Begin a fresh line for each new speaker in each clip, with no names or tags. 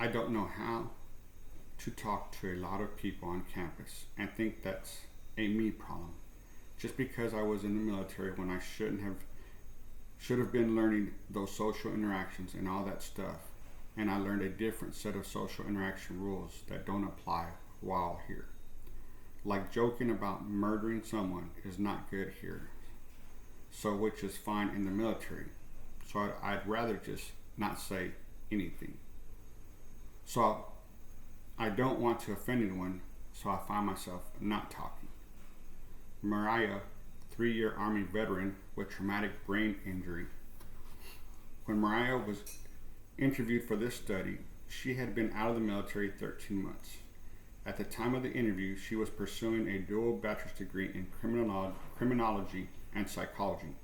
I don't know how to talk to a lot of people on campus and think that's a me problem. Just because I was in the military when I should have been learning those social interactions and all that stuff, and I learned a different set of social interaction rules that don't apply while here. Like joking about murdering someone is not good here, so which is fine in the military. So I'd rather just not say anything. So I don't want to offend anyone, so I find myself not talking. Mariah, 3-year Army veteran with traumatic brain injury. When Mariah was interviewed for this study, she had been out of the military 13 months. At the time of the interview, she was pursuing a dual bachelor's degree in criminology and psychology.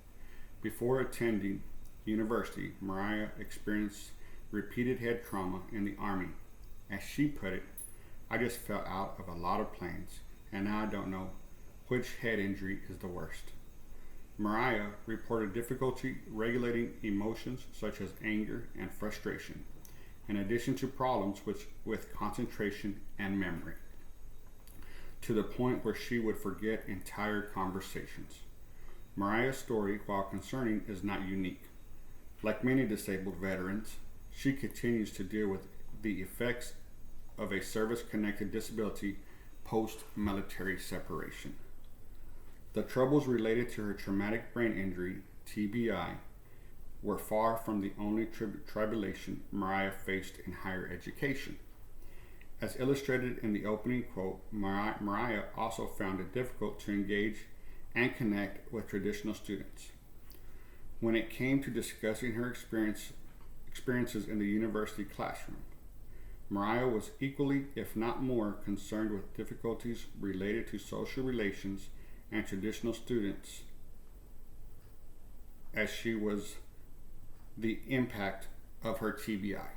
Before attending university, Mariah experienced repeated head trauma in the Army. As she put it, I just fell out of a lot of planes, and now I don't know which head injury is the worst. Mariah reported difficulty regulating emotions such as anger and frustration, in addition to problems with concentration and memory, to the point where she would forget entire conversations. Mariah's story, while concerning, is not unique. Like many disabled veterans, she continues to deal with the effects of a service-connected disability post-military separation. The troubles related to her traumatic brain injury, TBI, were far from the only tribulation Mariah faced in higher education. As illustrated in the opening quote, Mariah also found it difficult to engage and connect with traditional students. When it came to discussing her experiences in the university classroom, Mariah was equally, if not more, concerned with difficulties related to social relations and traditional students, as she was the impact of her TBI.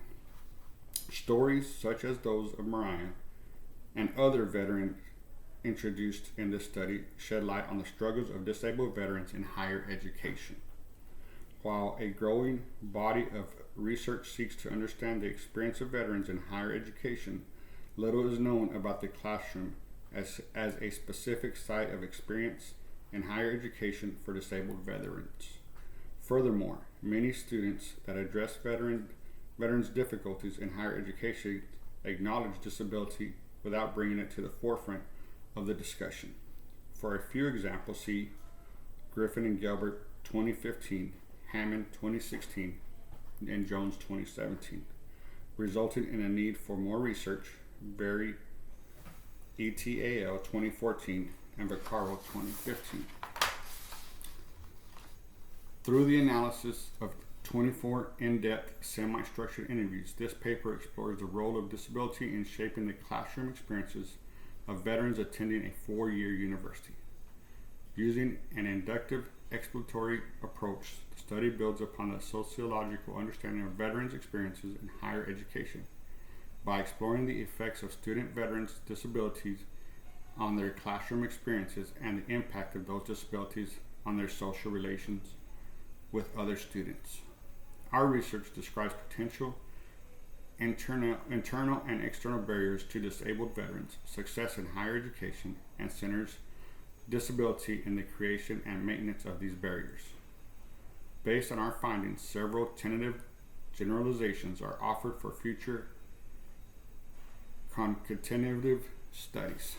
Stories such as those of Mariah and other veterans introduced in this study shed light on the struggles of disabled veterans in higher education. While a growing body of research seeks to understand the experience of veterans in higher education, little is known about the classroom as a specific site of experience in higher education for disabled veterans. Furthermore, many students that address veterans' difficulties in higher education acknowledge disability without bringing it to the forefront of the discussion. For a few examples, see Griffin and Gilbert 2015, Hammond 2016, and Jones 2017, resulting in a need for more research. Berry ETAL 2014 and Vaccaro 2015. Through the analysis of 24 in-depth, semi-structured interviews, this paper explores the role of disability in shaping the classroom experiences of veterans attending a 4-year university. Using an inductive exploratory approach, the study builds upon the sociological understanding of veterans' experiences in higher education by exploring the effects of student veterans' disabilities on their classroom experiences and the impact of those disabilities on their social relations with other students. Our research describes potential internal and external barriers to disabled veterans' success in higher education and centers disability in the creation and maintenance of these barriers. Based on our findings, several tentative generalizations are offered for future concatenative studies.